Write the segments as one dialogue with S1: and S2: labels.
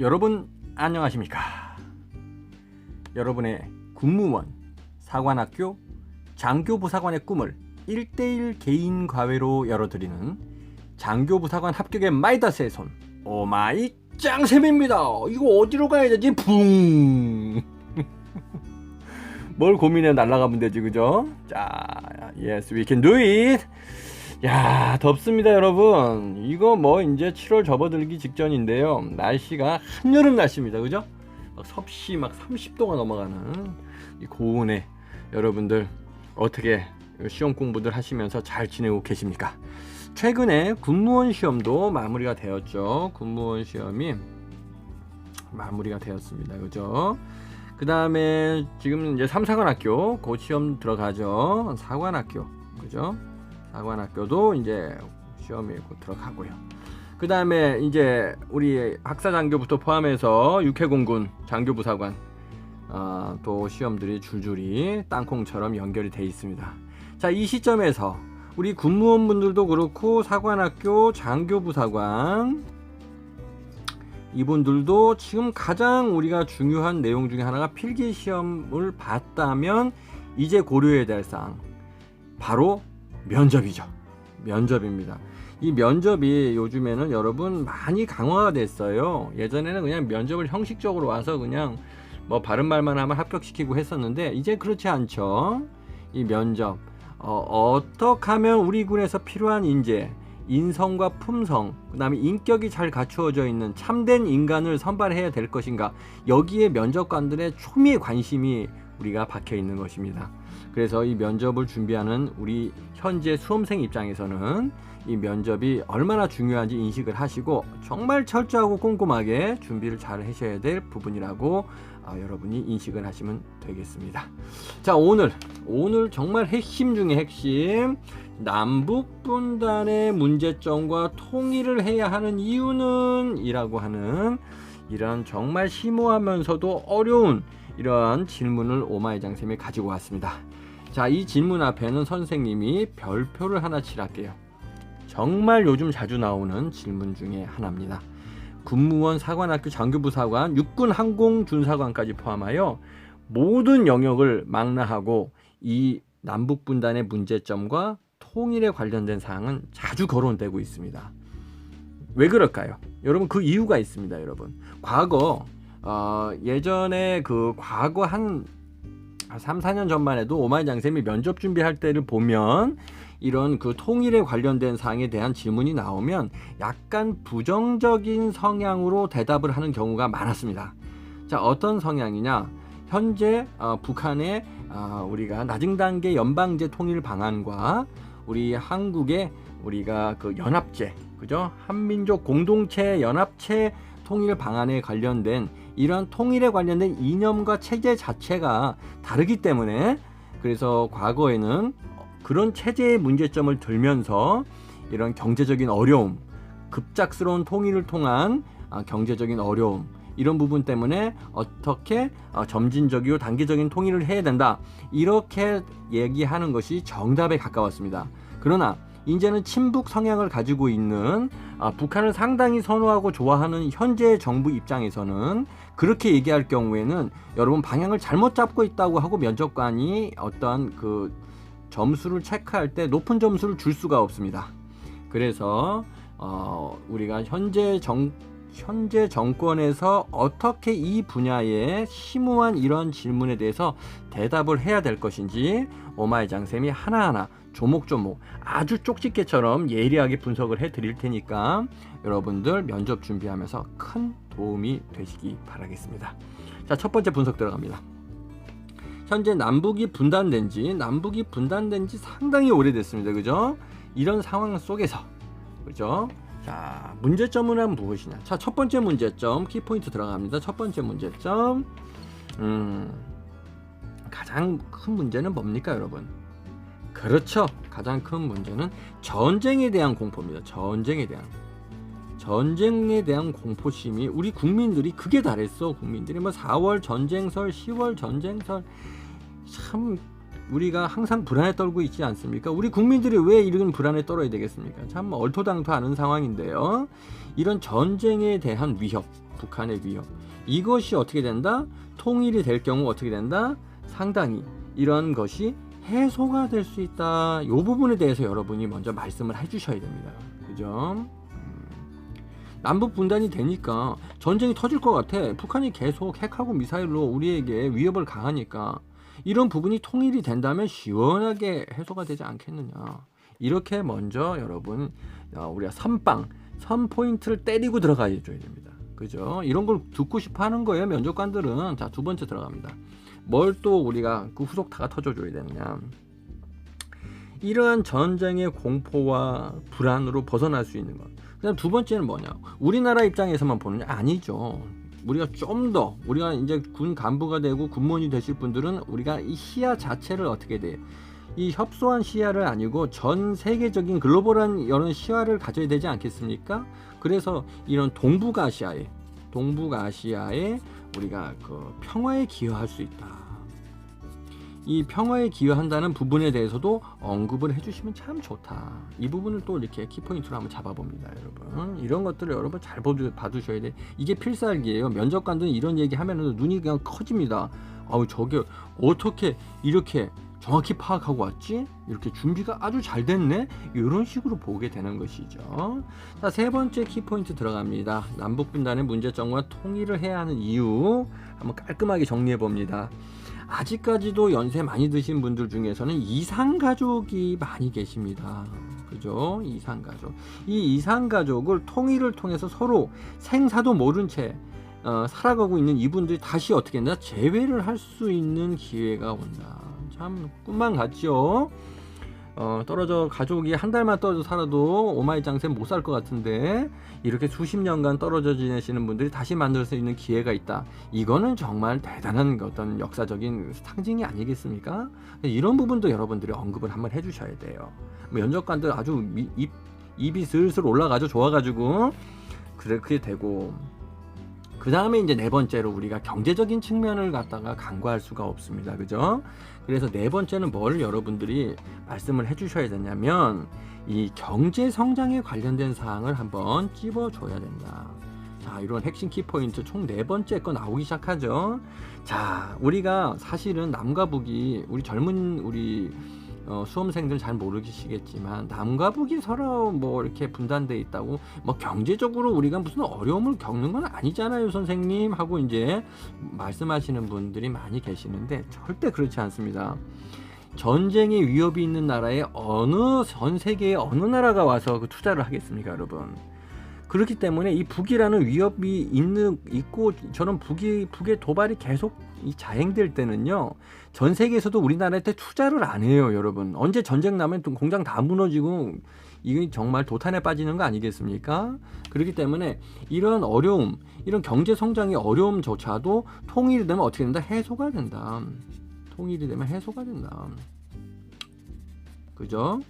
S1: 여러분 안녕하십니까? 여러분의 군무원, 사관학교, 장교부사관의 꿈을 1대1 개인 과외로 열어드리는 장교부사관 합격의 마이다스의 손, 오마이 짱쌤입니다. 이거 어디로 가야 되지? 붕! 뭘 고민해 날아가면 되지, 그죠? 자, yes, we can do it. 야, 덥습니다, 여러분. 이거 뭐 이제 7월 접어들기 직전인데요. 날씨가 한여름 날씨입니다, 그죠? 막 섭씨 막 30도가 넘어가는 이 고온에 여러분들 어떻게 시험 공부들 하시면서 잘 지내고 계십니까? 최근에 군무원 시험도 마무리가 되었죠. 군무원 시험이 마무리가 되었습니다, 그죠? 그 다음에 지금 이제 3사관학교 곧 시험 들어가죠. 사관학교, 그죠? 사관학교도 이제 시험에 곧 들어가고요. 그 다음에 이제 우리 학사장교부터 포함해서 육해공군 장교부사관 또 시험들이 줄줄이 땅콩처럼 연결이 돼 있습니다. 자, 이 시점에서 우리 군무원분들도 그렇고 사관학교 장교부사관 이분들도 지금 가장 우리가 중요한 내용 중에 하나가 필기시험을 봤다면 이제 고려해야 될 사항 바로 면접이죠. 면접입니다. 이 면접이 요즘에는 여러분 많이 강화가 됐어요. 예전에는 그냥 면접을 형식적으로 와서 그냥 뭐 바른 말만 하면 합격시키고 했었는데 이제 그렇지 않죠. 이 면접 어떻게 하면 우리 군에서 필요한 인재, 인성과 품성, 그 다음에 인격이 잘 갖추어져 있는 참된 인간을 선발해야 될 것인가, 여기에 면접관들의 초미의 관심이 우리가 박혀 있는 것입니다. 그래서 이 면접을 준비하는 우리 현재 수험생 입장에서는 이 면접이 얼마나 중요한지 인식을 하시고 정말 철저하고 꼼꼼하게 준비를 잘 하셔야 될 부분이라고 여러분이 인식을 하시면 되겠습니다. 자, 오늘 정말 핵심 중에 핵심, 남북분단의 문제점과 통일을 해야 하는 이유는 이라고 하는 이런 정말 심오하면서도 어려운 이러한 질문을 오마이 장쌤이 가지고 왔습니다. 자, 이 질문 앞에는 선생님이 별표를 하나 칠할게요. 정말 요즘 자주 나오는 질문 중에 하나입니다. 군무원, 사관학교, 장교부사관, 육군 항공준사관까지 포함하여 모든 영역을 망라하고 이 남북분단의 문제점과 통일에 관련된 사항은 자주 거론되고 있습니다. 왜 그럴까요? 여러분, 그 이유가 있습니다. 여러분, 과거 예전에 과거 한 3, 4년 전만 해도 오마이 장쌤이 면접 준비할 때를 보면 이런 통일에 관련된 사항에 대한 질문이 나오면 약간 부정적인 성향으로 대답을 하는 경우가 많았습니다. 자, 어떤 성향이냐? 현재 북한의 우리가 낮은 단계 연방제 통일 방안과 우리 한국의 우리가 연합제, 그죠? 한민족 공동체 연합체 통일 방안에 관련된 이런 통일에 관련된 이념과 체제 자체가 다르기 때문에, 그래서 과거에는 그런 체제의 문제점을 들면서 이런 경제적인 어려움, 급작스러운 통일을 통한 경제적인 어려움, 이런 부분 때문에 어떻게 점진적이고 단계적인 통일을 해야 된다, 이렇게 얘기하는 것이 정답에 가까웠습니다. 그러나 이제는 친북 성향을 가지고 있는 북한을 상당히 선호하고 좋아하는 현재 정부 입장에서는 그렇게 얘기할 경우에는 여러분 방향을 잘못 잡고 있다고 하고 면접관이 어떠한 점수를 체크할 때 높은 점수를 줄 수가 없습니다. 그래서 우리가 현재 정권에서 어떻게 이 분야의 심오한 이런 질문에 대해서 대답을 해야 될 것인지 오마이 장쌤이 하나하나 조목조목 아주 쪽집게처럼 예리하게 분석을 해 드릴 테니까 여러분들 면접 준비하면서 큰 도움이 되시기 바라겠습니다. 자, 첫 번째 분석 들어갑니다. 현재 남북이 분단된 지 상당히 오래됐습니다. 그죠? 이런 상황 속에서, 그죠? 자, 문제점은 무엇이냐? 자, 첫 번째 문제점, 키포인트 들어갑니다. 첫 번째 문제점, 가장 큰 문제는 뭡니까, 여러분? 그렇죠. 가장 큰 문제는 전쟁에 대한 공포입니다. 전쟁에 대한 공포심이 우리 국민들이 극에 달했어. 국민들이 4월 전쟁설, 10월 전쟁설, 참 우리가 항상 불안에 떨고 있지 않습니까? 우리 국민들이 왜 이런 불안에 떨어야 되겠습니까? 참 얼토당토 않은 상황인데요. 이런 전쟁에 대한 위협, 북한의 위협, 이것이 어떻게 된다? 통일이 될 경우 어떻게 된다? 상당히 이런 것이 해소가 될 수 있다. 이 부분에 대해서 여러분이 먼저 말씀을 해주셔야 됩니다. 그죠? 남북 분단이 되니까 전쟁이 터질 것 같아. 북한이 계속 핵하고 미사일로 우리에게 위협을 가하니까 이런 부분이 통일이 된다면 시원하게 해소가 되지 않겠느냐. 이렇게 먼저 여러분 우리가 선 포인트를 때리고 들어가야 됩니다. 그죠? 이런 걸 듣고 싶어 하는 거예요. 면접관들은. 자, 두 번째 들어갑니다. 뭘 또 우리가 그 후속타가 터져줘야 되느냐. 이러한 전쟁의 공포와 불안으로 벗어날 수 있는 것. 그다음 두 번째는 뭐냐? 우리나라 입장에서만 보느냐? 아니죠. 우리가 좀 더 우리가 이제 군 간부가 되고 군무원이 되실 분들은 우리가 이 시야 자체를 어떻게 돼? 이 협소한 시야를 아니고 전 세계적인 글로벌한 이런 시야를 가져야 되지 않겠습니까? 그래서 이런 동북아시아에 우리가 그 평화에 기여할 수 있다. 이 평화에 기여한다는 부분에 대해서도 언급을 해주시면 참 좋다. 이 부분을 또 이렇게 키포인트로 한번 잡아봅니다, 여러분. 이런 것들을 여러분 잘 봐두셔야 돼. 이게 필살기예요. 면접관들은 이런 얘기 하면은 눈이 그냥 커집니다. 아우, 저게 어떻게 이렇게 정확히 파악하고 왔지? 이렇게 준비가 아주 잘 됐네? 이런 식으로 보게 되는 것이죠. 자, 세 번째 키포인트 들어갑니다. 남북분단의 문제점과 통일을 해야 하는 이유 한번 깔끔하게 정리해 봅니다. 아직까지도 연세 많이 드신 분들 중에서는 이산가족이 많이 계십니다. 그죠? 이산가족. 이 이산가족을 통일을 통해서 서로 생사도 모른 채 살아가고 있는 이분들이 다시 어떻게 했나? 재회를 할 수 있는 기회가 온다. 참 꿈만 같죠? 떨어져 가족이 한 달만 떨어져 살아도 오마이 장생 못 살 것 같은데 이렇게 수십 년간 떨어져 지내시는 분들이 다시 만들 수 있는 기회가 있다. 이거는 정말 대단한 어떤 역사적인 상징이 아니겠습니까? 이런 부분도 여러분들이 언급을 한번 해주셔야 돼요. 면접관들 아주 입이 슬슬 올라가죠. 좋아가지고 그렇게 되고. 그 다음에 이제 네 번째로 우리가 경제적인 측면을 갖다가 간과할 수가 없습니다. 그죠? 그래서 네 번째는 뭘 여러분들이 말씀을 해주셔야 되냐면 이 경제 성장에 관련된 사항을 한번 찝어줘야 된다. 자, 이런 핵심 키포인트 총 네 번째 거 나오기 시작하죠. 자, 우리가 사실은 남과 북이 우리 젊은 수험생들 잘 모르시겠지만 남과 북이 서로 뭐 이렇게 분단돼 있다고 뭐 경제적으로 우리가 무슨 어려움을 겪는 건 아니잖아요, 선생님 하고 이제 말씀하시는 분들이 많이 계시는데 절대 그렇지 않습니다. 전쟁의 위협이 있는 나라에 전 세계의 어느 나라가 와서 그 투자를 하겠습니까, 여러분? 그렇기 때문에 이 북이라는 위협이 있고 저는 북의 도발이 계속 자행될 때는요, 전 세계에서도 우리나라한테 투자를 안 해요, 여러분. 언제 전쟁 나면 또 공장 다 무너지고 이게 정말 도탄에 빠지는 거 아니겠습니까? 그렇기 때문에 이런 어려움, 이런 경제 성장의 어려움조차도 통일이 되면 어떻게 된다? 해소가 된다. 통일이 되면 해소가 된다. 그죠?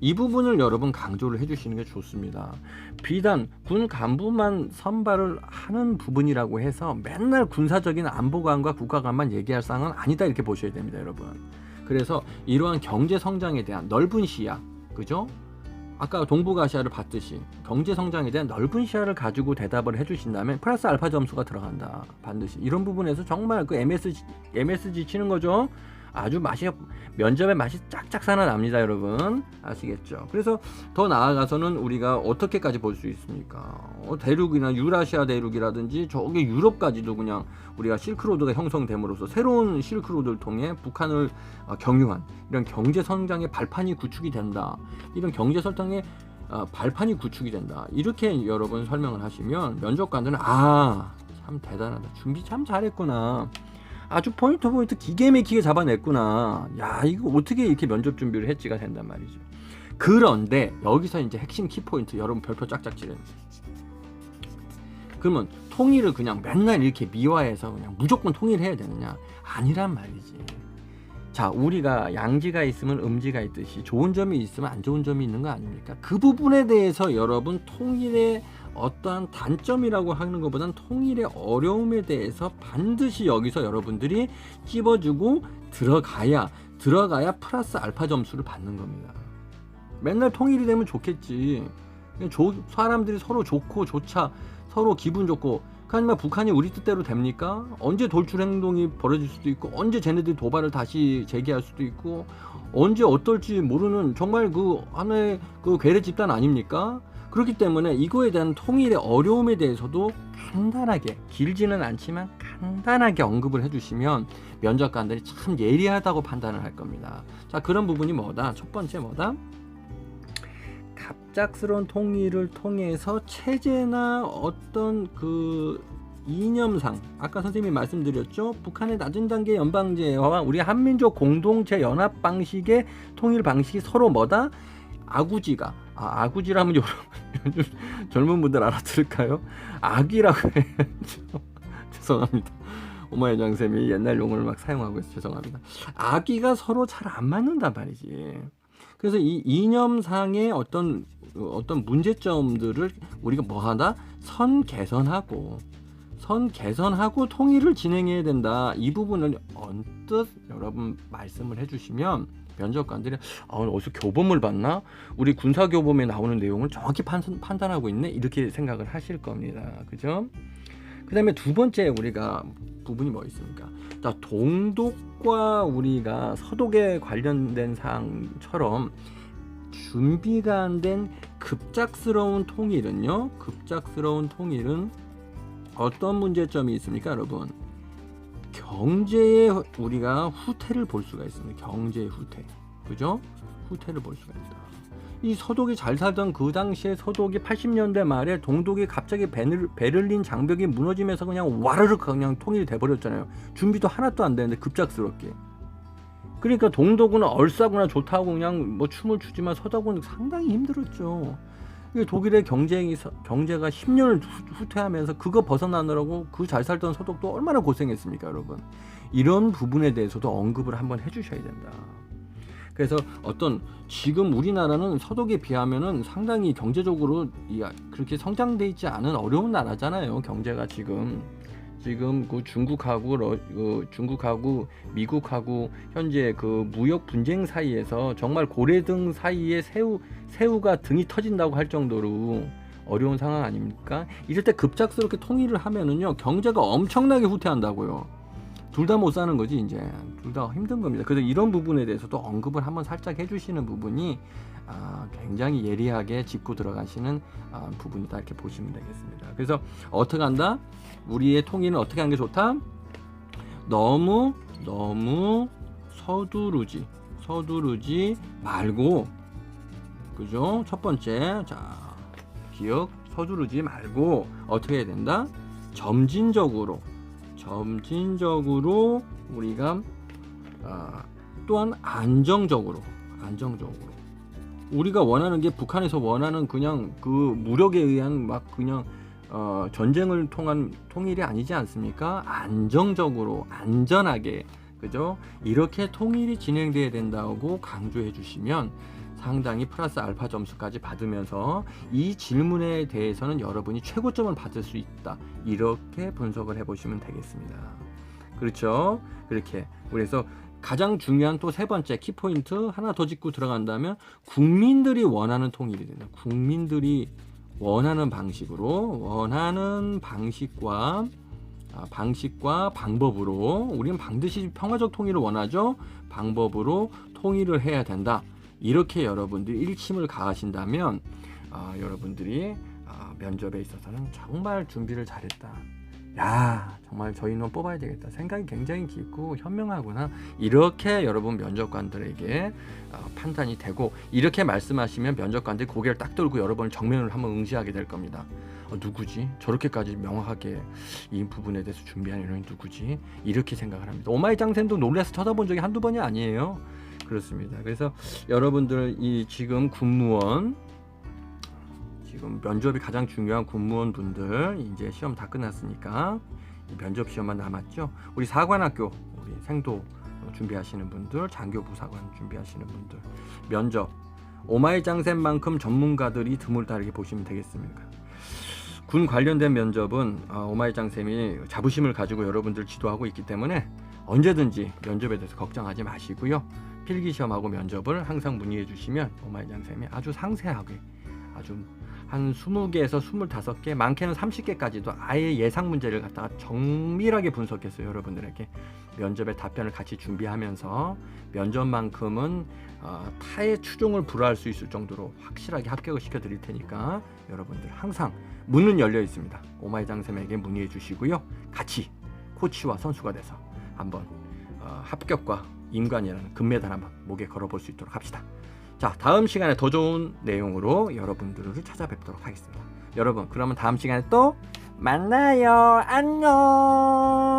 S1: 이 부분을 여러분 강조를 해주시는 게 좋습니다. 비단 군 간부만 선발을 하는 부분이라고 해서 맨날 군사적인 안보관과 국가관만 얘기할 사항은 아니다, 이렇게 보셔야 됩니다, 여러분. 그래서 이러한 경제 성장에 대한 넓은 시야, 그죠? 아까 동북아시아를 봤듯이 경제 성장에 대한 넓은 시야를 가지고 대답을 해주신다면 플러스 알파 점수가 들어간다. 반드시 이런 부분에서 정말 그 MSG 치는 거죠. 아주 면접의 맛이 짝짝 살아납니다, 여러분. 아시겠죠? 그래서 더 나아가서는 우리가 어떻게까지 볼 수 있습니까? 대륙이나 유라시아 대륙이라든지 저기 유럽까지도 그냥 우리가 실크로드가 형성됨으로써 새로운 실크로드를 통해 북한을 경유한 이런 경제 성장의 발판이 구축이 된다. 이런 경제 성장의 발판이 구축이 된다. 이렇게 여러분 설명을 하시면 면접관들은 참 대단하다. 준비 참 잘했구나. 아주 포인트 기계 막히게 잡아냈구나. 야, 이거 어떻게 이렇게 면접 준비를 했지가 된단 말이죠. 그런데 여기서 이제 핵심 키포인트 여러분 별표 짝짝 찌르는. 그러면 통일을 그냥 맨날 이렇게 미화해서 그냥 무조건 통일해야 되느냐? 아니란 말이지. 자, 우리가 양지가 있으면 음지가 있듯이 좋은 점이 있으면 안 좋은 점이 있는 거 아닙니까? 그 부분에 대해서 여러분 통일의 어떠한 단점이라고 하는 것보다는 통일의 어려움에 대해서 반드시 여기서 여러분들이 찝어주고 들어가야 들어가야 플러스 알파 점수를 받는 겁니다. 맨날 통일이 되면 좋겠지. 사람들이 서로 좋고 좋자, 서로 기분 좋고. 하지만 북한이 우리 뜻대로 됩니까? 언제 돌출 행동이 벌어질 수도 있고, 언제 쟤네들이 도발을 다시 재개할 수도 있고, 언제 어떨지 모르는 정말 그 하나의 그 괴뢰 집단 아닙니까? 그렇기 때문에 이거에 대한 통일의 어려움에 대해서도 간단하게, 길지는 않지만 간단하게 언급을 해주시면 면접관들이 참 예리하다고 판단을 할 겁니다. 자, 그런 부분이 뭐다? 첫 번째 뭐다? 갑작스러운 통일을 통해서 체제나 어떤 그 이념상, 아까 선생님이 말씀드렸죠, 요북한의 낮은 단계 연방제와 우리 한민족 공동체 연합 방식의 통일 방식이 서로 뭐다? 아구지가, 아구지라면 요즘 젊은 분들 알아들을까요? 악이라고 해야죠. 죄송합니다. 오마이 장쌤이 옛날 용어를 막 사용하고 있어서 죄송합니다. 악의가 서로 잘 안 맞는단 말이지. 그래서 이 이념상의 어떤 문제점들을 우리가 뭐하다? 선 개선하고 통일을 진행해야 된다. 이 부분을 언뜻 여러분 말씀을 해주시면 면접관들이 어디서 교범을 봤나? 우리 군사교범에 나오는 내용을 정확히 판단하고 있네? 이렇게 생각을 하실 겁니다. 그죠? 그 다음에 두 번째 우리가 부분이 뭐 있습니까? 자, 동독과 우리가 서독에 관련된 사항처럼 준비가 안 된 급작스러운 통일은 어떤 문제점이 있습니까, 여러분? 경제에 우리가 후퇴를 볼 수가 있습니다. 경제의 후퇴, 그죠? 후퇴를 볼 수가 있다. 이 서독이 잘 살던 그 당시에 서독이 80년대 말에 동독이 갑자기 베를린 장벽이 무너지면서 그냥 와르르 그냥 통일이 돼버렸잖아요. 준비도 하나도 안 되는데 급작스럽게. 그러니까 동독은 얼싸구나 좋다고 그냥 뭐 춤을 추지만 서독은 상당히 힘들었죠. 독일의 경제가 10년을 후퇴하면서 그거 벗어나느라고 그 잘 살던 서독도 얼마나 고생했습니까, 여러분. 이런 부분에 대해서도 언급을 한번 해주셔야 된다. 그래서 지금 우리나라는 서독에 비하면은 상당히 경제적으로 그렇게 성장돼 있지 않은 어려운 나라잖아요. 경제가 지금 그 중국하고 미국하고 현재 그 무역 분쟁 사이에서 정말 고래등 사이에 새우가 등이 터진다고 할 정도로 어려운 상황 아닙니까? 이럴 때 급작스럽게 통일을 하면은요, 경제가 엄청나게 후퇴한다고요. 둘 다 못 사는 거지, 이제. 둘 다 힘든 겁니다. 그래서 이런 부분에 대해서도 언급을 한번 살짝 해주시는 부분이 굉장히 예리하게 짚고 들어가시는 부분이다, 이렇게 보시면 되겠습니다. 그래서 어떻게 한다? 우리의 통일은 어떻게 하는 게 좋다? 너무 서두르지 말고, 그죠? 첫 번째, 자, 기억, 서두르지 말고 어떻게 해야 된다? 점진적으로 우리가 또한 안정적으로 우리가 원하는 게 북한에서 원하는 그냥 그 무력에 의한 막 그냥 전쟁을 통한 통일이 아니지 않습니까? 안정적으로 안전하게, 그죠? 이렇게 통일이 진행돼야 된다고 강조해 주시면 상당히 플러스 알파 점수까지 받으면서 이 질문에 대해서는 여러분이 최고점을 받을 수 있다, 이렇게 분석을 해보시면 되겠습니다. 그렇죠? 그렇게. 그래서 가장 중요한 또 세 번째 키포인트 하나 더 짚고 들어간다면, 국민들이 원하는 통일이 된다. 국민들이 원하는 방식과 방법으로, 우리는 반드시 평화적 통일을 원하죠. 방법으로 통일을 해야 된다. 이렇게 여러분들이 일침을 가하신다면 여러분들이 면접에 있어서는 정말 준비를 잘했다. 야, 정말 저희는 뽑아야 되겠다. 생각이 굉장히 깊고 현명하구나. 이렇게 여러분 면접관들에게 판단이 되고, 이렇게 말씀하시면 면접관들이 고개를 딱 들고 여러분을 정면으로 한번 응시하게 될 겁니다. 누구지? 저렇게까지 명확하게 이 부분에 대해서 준비한 인원이 누구지? 이렇게 생각을 합니다. 오마이 장센도 놀라서 쳐다본 적이 한두 번이 아니에요. 그렇습니다. 그래서 여러분들 이 지금 면접이 가장 중요한 군무원분들, 이제 시험 다 끝났으니까 면접 시험만 남았죠. 우리 사관학교, 우리 생도 준비하시는 분들, 장교부 사관 준비하시는 분들, 면접 오마이 장센만큼 전문가들이 드물다, 이렇게 보시면 되겠습니다. 군 관련된 면접은 오마이 장쌤이 자부심을 가지고 여러분들 지도하고 있기 때문에 언제든지 면접에 대해서 걱정하지 마시고요. 필기시험하고 면접을 항상 문의해 주시면 오마이장 쌤이 아주 상세하게 아주 한 20개에서 25개, 많게는 30개까지도 아예 예상 문제를 갖다가 정밀하게 분석해서 여러분들에게 면접의 답변을 같이 준비하면서 면접만큼은 타의 추종을 불허할 수 있을 정도로 확실하게 합격을 시켜드릴 테니까 여러분들 항상 문은 열려 있습니다. 오마이장 쌤에게 문의해 주시고요. 같이 코치와 선수가 돼서 한번 합격과 임관이라는 금메달 한번 목에 걸어볼 수 있도록 합시다. 자, 다음 시간에 더 좋은 내용으로 여러분들을 찾아뵙도록 하겠습니다. 여러분, 그러면 다음 시간에 또 만나요. 안녕.